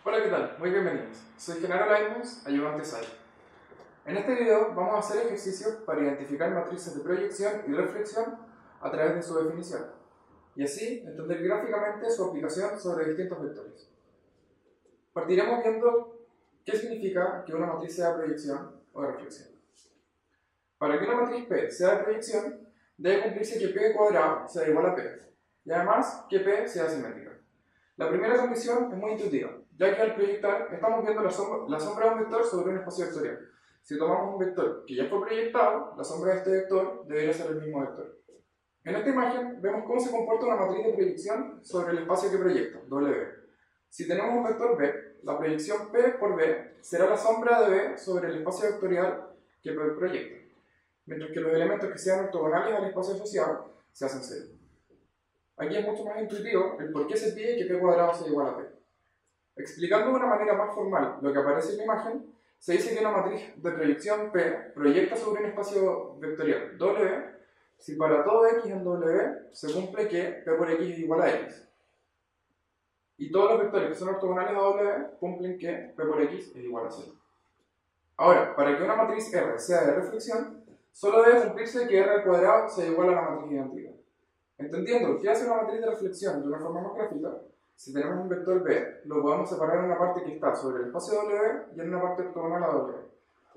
Hola, ¿qué tal? Muy bienvenidos. Soy Genaro Laimons, ayudante SAI. En este video vamos a hacer ejercicios para identificar matrices de proyección y reflexión a través de su definición, y así entender gráficamente su aplicación sobre distintos vectores. Partiremos viendo qué significa que una matriz sea de proyección o de reflexión. Para que una matriz P sea de proyección, debe cumplirse que P cuadrado sea igual a P, y además que P sea simétrica. La primera condición es muy intuitiva, ya que al proyectar estamos viendo la sombra de un vector sobre un espacio vectorial. Si tomamos un vector que ya fue proyectado, la sombra de este vector debería ser el mismo vector. En esta imagen vemos cómo se comporta una matriz de proyección sobre el espacio que proyecta, W. Si tenemos un vector B, la proyección P por B será la sombra de B sobre el espacio vectorial que proyecta, mientras que los elementos que sean ortogonales al espacio asociado se hacen cero. Aquí es mucho más intuitivo el por qué se pide que P cuadrado sea igual a P. Explicando de una manera más formal lo que aparece en la imagen, se dice que una matriz de proyección P proyecta sobre un espacio vectorial W si para todo x en W se cumple que P por x es igual a x. Y todos los vectores que son ortogonales a W cumplen que P por x es igual a 0. Ahora, para que una matriz R sea de reflexión, solo debe cumplirse que R al cuadrado sea igual a la matriz idéntica. Entendiendo qué hace una matriz de reflexión de una forma más gráfica, si tenemos un vector B, lo podemos separar en una parte que está sobre el espacio W y en una parte ortogonal a W.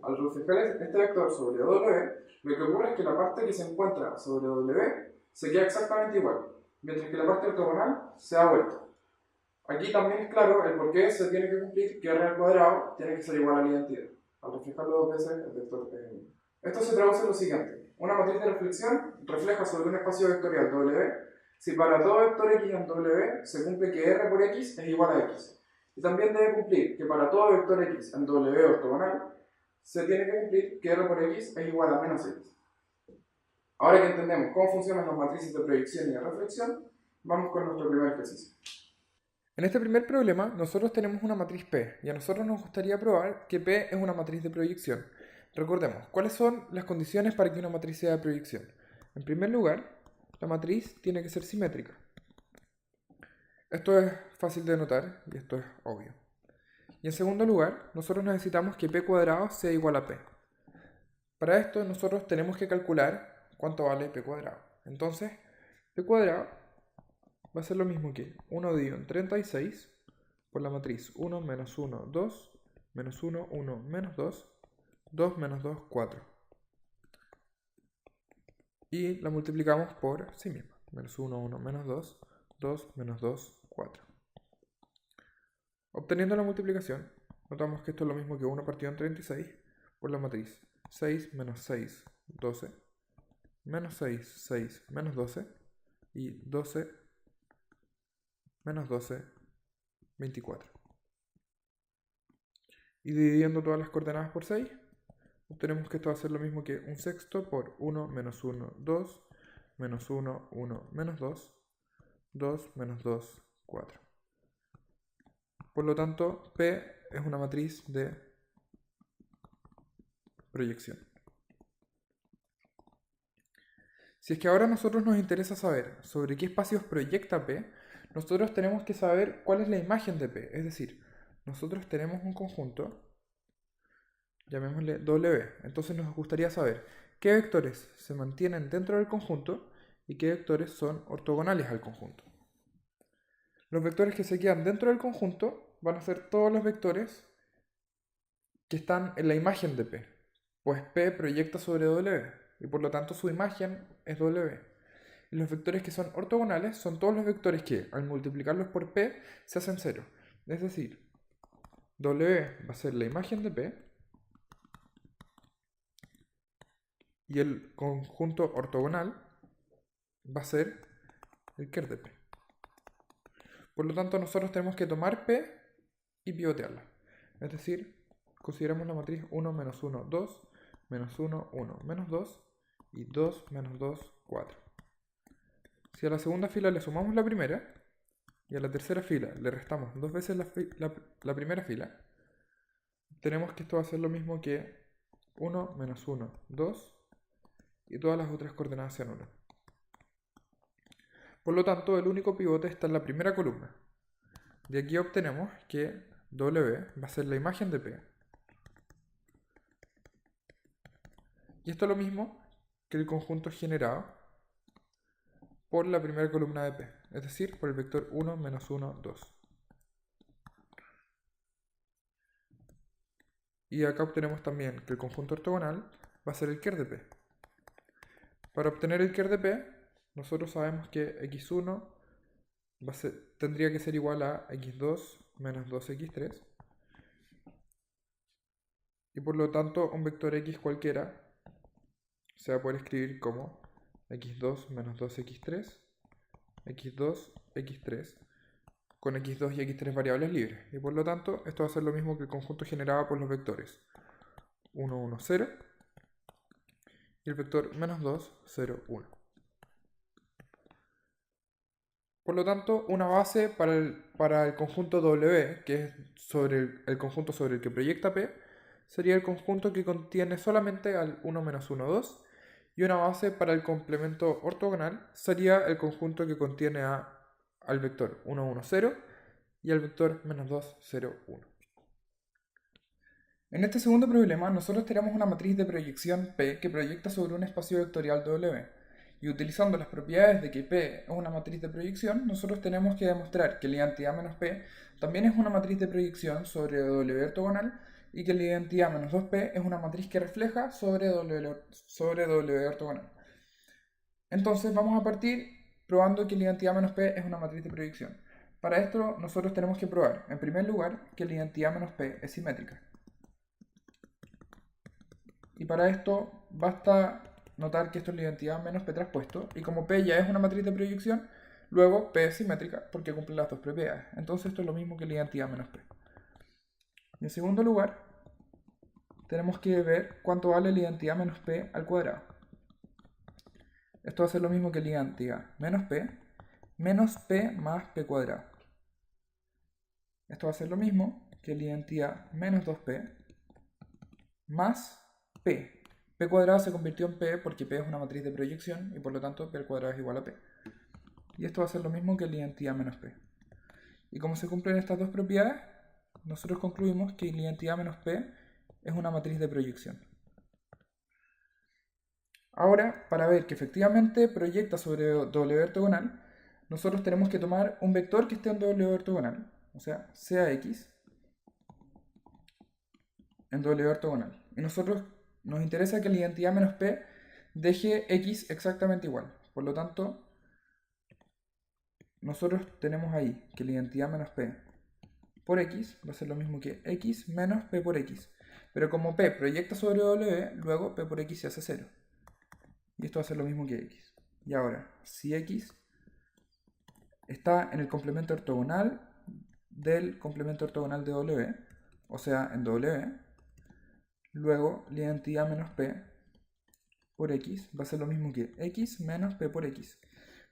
Al reflejar este vector sobre W, lo que ocurre es que la parte que se encuentra sobre W se queda exactamente igual, mientras que la parte ortogonal se da vuelta. Aquí también es claro el por qué se tiene que cumplir que R al cuadrado tiene que ser igual a la identidad. Al reflejarlo dos veces, el vector es el mismo. Esto se traduce en lo siguiente. Una matriz de reflexión refleja sobre un espacio vectorial W si para todo vector x en W se cumple que R por x es igual a x. Y también debe cumplir que para todo vector x en W ortogonal se tiene que cumplir que R por x es igual a menos x. Ahora que entendemos cómo funcionan las matrices de proyección y de reflexión, vamos con nuestro primer ejercicio. En este primer problema, nosotros tenemos una matriz P y a nosotros nos gustaría probar que P es una matriz de proyección. Recordemos, ¿cuáles son las condiciones para que una matriz sea de proyección? En primer lugar, la matriz tiene que ser simétrica. Esto es fácil de notar y esto es obvio. Y en segundo lugar, nosotros necesitamos que P cuadrado sea igual a P. Para esto nosotros tenemos que calcular cuánto vale P cuadrado. Entonces, P cuadrado va a ser lo mismo que 1 dividido en 36 por la matriz 1 menos 1, 2, menos 1, 1, menos 2, 2 menos 2, 4. Y la multiplicamos por sí misma. Menos 1, 1, menos 2, 2 menos 2, 4. Obteniendo la multiplicación, notamos que esto es lo mismo que 1 partido en 36 por la matriz 6 menos 6, 12, menos 6, 6, menos 12, y 12 menos 12, 24. Y dividiendo todas las coordenadas por 6, obtenemos que esto va a ser lo mismo que un sexto por 1 menos 1, 2, menos 1, 1, menos 2, 2 menos 2, 4. Por lo tanto, P es una matriz de proyección. Si es que ahora a nosotros nos interesa saber sobre qué espacios proyecta P, nosotros tenemos que saber cuál es la imagen de P. Es decir, nosotros tenemos un conjunto, llamémosle W. Entonces nos gustaría saber qué vectores se mantienen dentro del conjunto y qué vectores son ortogonales al conjunto. Los vectores que se quedan dentro del conjunto van a ser todos los vectores que están en la imagen de P, pues P proyecta sobre W y por lo tanto su imagen es W. Y los vectores que son ortogonales son todos los vectores que al multiplicarlos por P se hacen cero. Es decir, W va a ser la imagen de P y el conjunto ortogonal va a ser el ker de P. Por lo tanto, nosotros tenemos que tomar P y pivotearla. Es decir, consideramos la matriz 1 menos 1, 2, menos 1, 1, menos 2 y 2 menos 2, 4. Si a la segunda fila le sumamos la primera y a la tercera fila le restamos dos veces la primera fila, tenemos que esto va a ser lo mismo que 1 menos 1, 2 y todas las otras coordenadas sean 1. Por lo tanto, el único pivote está en la primera columna. De aquí obtenemos que W va a ser la imagen de P. Y esto es lo mismo que el conjunto generado por la primera columna de P, es decir, por el vector 1, menos 1, 2. Y acá obtenemos también que el conjunto ortogonal va a ser el ker de P. Para obtener el ker de P, nosotros sabemos que x1 tendría que ser igual a x2 menos 2x3. Y por lo tanto, un vector x cualquiera se va a poder escribir como x2 menos 2x3, x2, x3, con x2 y x3 variables libres. Y por lo tanto, esto va a ser lo mismo que el conjunto generado por los vectores 1, 1, 0 y el vector menos 2, 0, 1. Por lo tanto, una base para el conjunto W, que es sobre el conjunto sobre el que proyecta P, sería el conjunto que contiene solamente al 1 menos 1, 2. Y una base para el complemento ortogonal sería el conjunto que contiene al vector 1, 1, 0 y al vector menos 2, 0, 1. En este segundo problema, nosotros tenemos una matriz de proyección P que proyecta sobre un espacio vectorial W. Y utilizando las propiedades de que P es una matriz de proyección, nosotros tenemos que demostrar que la identidad menos P también es una matriz de proyección sobre W ortogonal y que la identidad menos 2P es una matriz que refleja sobre W ortogonal. Entonces vamos a partir probando que la identidad menos P es una matriz de proyección. Para esto nosotros tenemos que probar, en primer lugar, que la identidad menos P es simétrica. Y para esto basta notar que esto es la identidad menos P traspuesto, y como P ya es una matriz de proyección, luego P es simétrica porque cumple las dos propiedades. Entonces esto es lo mismo que la identidad menos P. Y en segundo lugar, tenemos que ver cuánto vale la identidad menos P al cuadrado. Esto va a ser lo mismo que la identidad menos P más P cuadrado. Esto va a ser lo mismo que la identidad menos 2P más P. P cuadrado se convirtió en P porque P es una matriz de proyección y por lo tanto P al cuadrado es igual a P. Y esto va a ser lo mismo que la identidad menos P. Y como se cumplen estas dos propiedades, nosotros concluimos que la identidad menos P es una matriz de proyección. Ahora, para ver que efectivamente proyecta sobre W ortogonal, nosotros tenemos que tomar un vector que esté en W ortogonal, o sea, sea X en W ortogonal. Y nosotros nos interesa que la identidad menos P deje X exactamente igual. Por lo tanto, nosotros tenemos ahí que la identidad menos P por X va a ser lo mismo que X menos P por X. Pero como P proyecta sobre W, luego P por X se hace 0. Y esto va a ser lo mismo que X. Y ahora, si X está en el complemento ortogonal del complemento ortogonal de W, o sea, en W, luego la identidad menos P por X va a ser lo mismo que X menos P por X.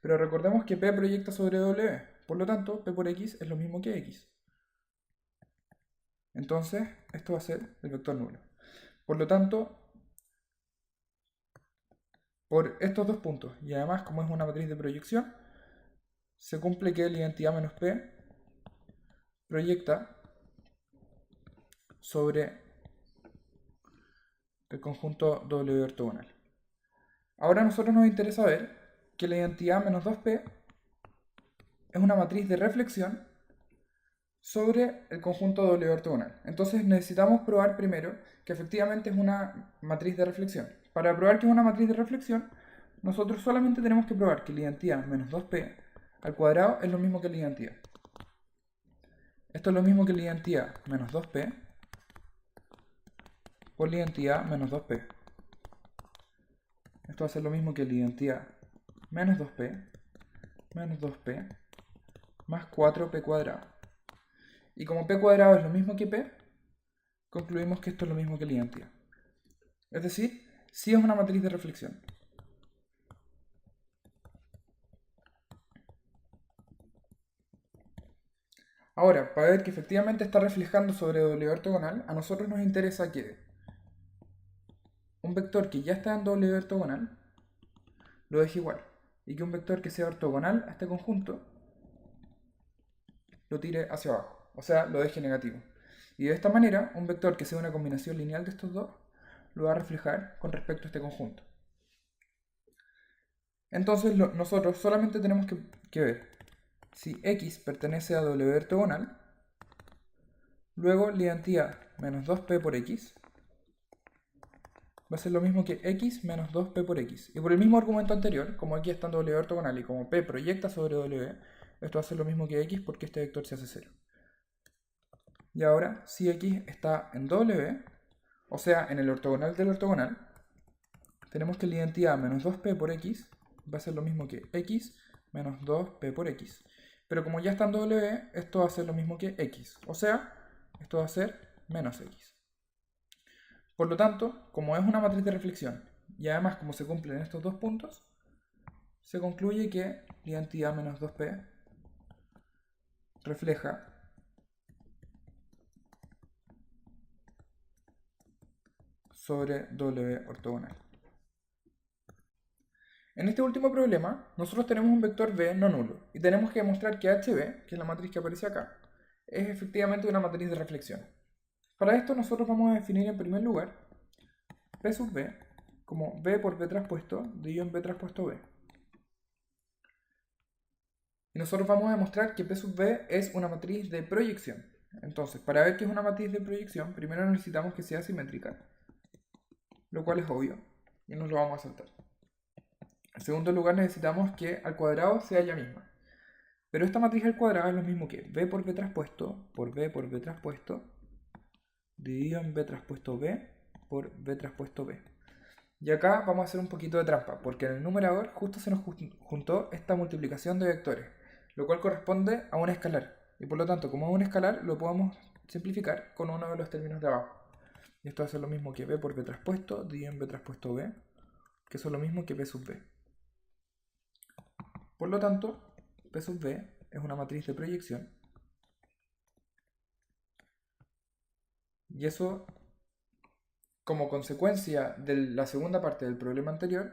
Pero recordemos que P proyecta sobre W, por lo tanto, P por X es lo mismo que X. Entonces, esto va a ser el vector nulo. Por lo tanto, por estos dos puntos, y además como es una matriz de proyección, se cumple que la identidad menos P proyecta sobre el conjunto W ortogonal. Ahora a nosotros nos interesa ver que la identidad menos 2P es una matriz de reflexión sobre el conjunto W ortogonal. Entonces necesitamos probar primero que efectivamente es una matriz de reflexión. Para probar que es una matriz de reflexión, nosotros solamente tenemos que probar que la identidad menos 2P al cuadrado es lo mismo que la identidad. Esto es lo mismo que la identidad menos 2P por la identidad menos 2P. Esto va a ser lo mismo que la identidad menos 2P más 4P cuadrado. Y como P cuadrado es lo mismo que P, concluimos que esto es lo mismo que la identidad. Es decir, sí es una matriz de reflexión. Ahora, para ver que efectivamente está reflejando sobre W ortogonal, a nosotros nos interesa que un vector que ya está en W ortogonal lo deje igual. y que un vector que sea ortogonal a este conjunto lo tire hacia abajo, o sea, lo deje negativo. Y de esta manera, un vector que sea una combinación lineal de estos dos lo va a reflejar con respecto a este conjunto. Entonces nosotros solamente tenemos que ver si X pertenece a W ortogonal, luego la identidad menos 2P por X va a ser lo mismo que X menos 2P por X. Y por el mismo argumento anterior, como X está en W ortogonal y como P proyecta sobre W, esto va a ser lo mismo que X porque este vector se hace 0. Y ahora, si X está en W, o sea, en el ortogonal del ortogonal, tenemos que la identidad menos 2P por X va a ser lo mismo que X menos 2P por X. Pero como ya está en W, esto va a ser lo mismo que X. O sea, esto va a ser menos X. Por lo tanto, como es una matriz de reflexión, y además como se cumplen estos dos puntos, se concluye que la identidad menos 2P refleja sobre W ortogonal. En este último problema, nosotros tenemos un vector B no nulo, y tenemos que demostrar que HB, que es la matriz que aparece acá, es efectivamente una matriz de reflexión. Para esto nosotros vamos a definir en primer lugar P sub B como B por B traspuesto dividido en B traspuesto B. Y nosotros vamos a demostrar que P sub B es una matriz de proyección. Entonces, para ver que es una matriz de proyección, primero necesitamos que sea simétrica, lo cual es obvio, y nos lo vamos a saltar. En segundo lugar, necesitamos que al cuadrado sea ella misma. Pero esta matriz al cuadrado es lo mismo que B por B traspuesto por B por B traspuesto dividido en B traspuesto B por B traspuesto B. Y acá vamos a hacer un poquito de trampa, porque en el numerador justo se nos juntó esta multiplicación de vectores, lo cual corresponde a un escalar. Y por lo tanto, como es un escalar, lo podemos simplificar con uno de los términos de abajo. Y esto va a ser lo mismo que B por B traspuesto dividido en B traspuesto B, que eso es lo mismo que P sub B. Por lo tanto, P sub B es una matriz de proyección. Y eso, como consecuencia de la segunda parte del problema anterior,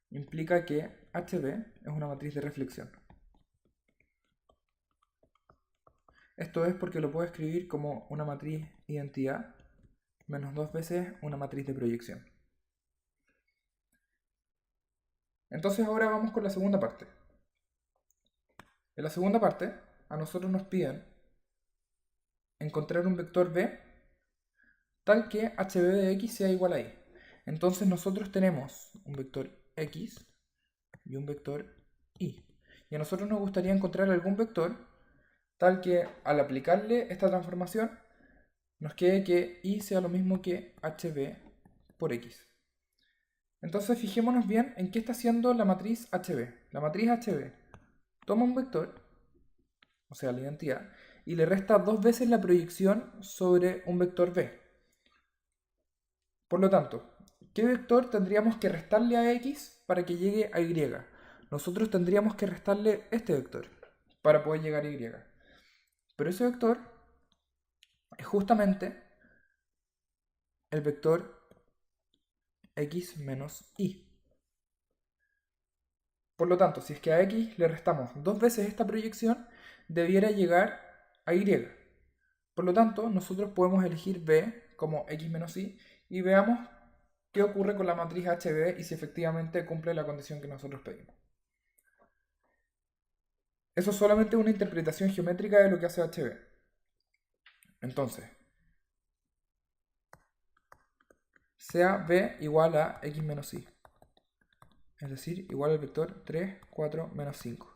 implica que HB es una matriz de reflexión. Esto es porque lo puedo escribir como una matriz identidad menos dos veces una matriz de proyección. Entonces ahora vamos con la segunda parte. En la segunda parte, a nosotros nos piden encontrar un vector B tal que HB de X sea igual a Y. Entonces nosotros tenemos un vector X y un vector Y. Y a nosotros nos gustaría encontrar algún vector tal que al aplicarle esta transformación nos quede que Y sea lo mismo que HB por X. Entonces fijémonos bien en qué está haciendo la matriz HB. La matriz HB toma un vector, o sea la identidad, y le resta dos veces la proyección sobre un vector B. Por lo tanto, ¿qué vector tendríamos que restarle a X para que llegue a Y? Nosotros tendríamos que restarle este vector para poder llegar a Y. Pero ese vector es justamente el vector X menos Y. Por lo tanto, si es que a X le restamos dos veces esta proyección, debiera llegar a Y. Por lo tanto, nosotros podemos elegir B como X menos Y y veamos qué ocurre con la matriz HB y si efectivamente cumple la condición que nosotros pedimos. Eso es solamente una interpretación geométrica de lo que hace HB. Entonces, sea B igual a X menos Y. Es decir, igual al vector 3, 4, menos 5.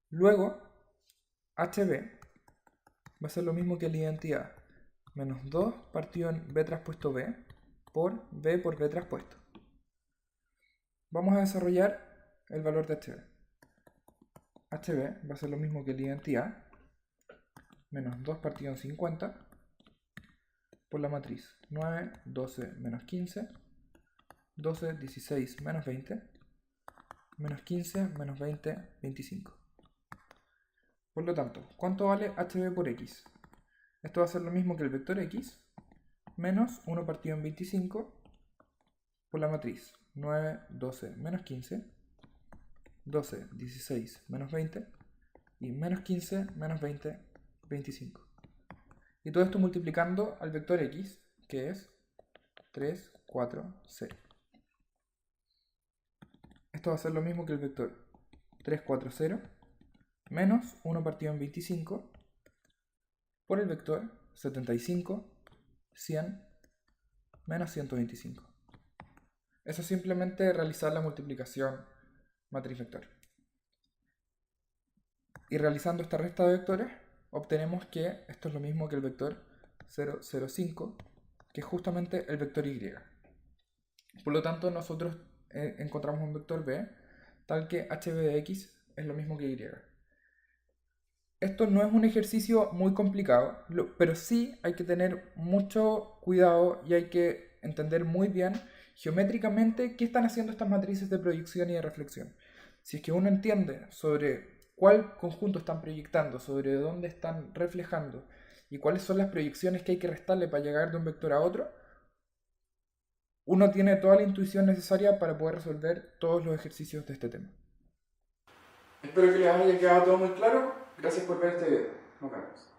Luego, HB va a ser lo mismo que la identidad menos 2 partido en B traspuesto B por B traspuesto. Vamos a desarrollar el valor de HB. HB va a ser lo mismo que la identidad menos 2 partido en 50 por la matriz 9, 12, menos 15, 12, 16, menos 20, menos 15, menos 20, 25. Por lo tanto, ¿cuánto vale HB por X? Esto va a ser lo mismo que el vector X menos 1 partido en 25 por la matriz 9, 12, menos 15, 12, 16, menos 20, y menos 15, menos 20, 25. Y todo esto multiplicando al vector x, que es 3, 4, 0. Esto va a ser lo mismo que el vector 3, 4, 0, menos 1 partido en 25, por el vector 75, 100, menos 125. Eso es simplemente realizar la multiplicación matriz-vector. Y realizando esta resta de vectores, obtenemos que esto es lo mismo que el vector 0, 0, 5, que es justamente el vector y. Por lo tanto, nosotros encontramos un vector b, tal que hb de x es lo mismo que y. Esto no es un ejercicio muy complicado, pero sí hay que tener mucho cuidado y hay que entender muy bien geométricamente qué están haciendo estas matrices de proyección y de reflexión. Si es que uno entiende sobre cuál conjunto están proyectando, sobre dónde están reflejando y cuáles son las proyecciones que hay que restarle para llegar de un vector a otro, uno tiene toda la intuición necesaria para poder resolver todos los ejercicios de este tema. Espero que les haya quedado todo muy claro. Gracias por ver este video. Nos vemos.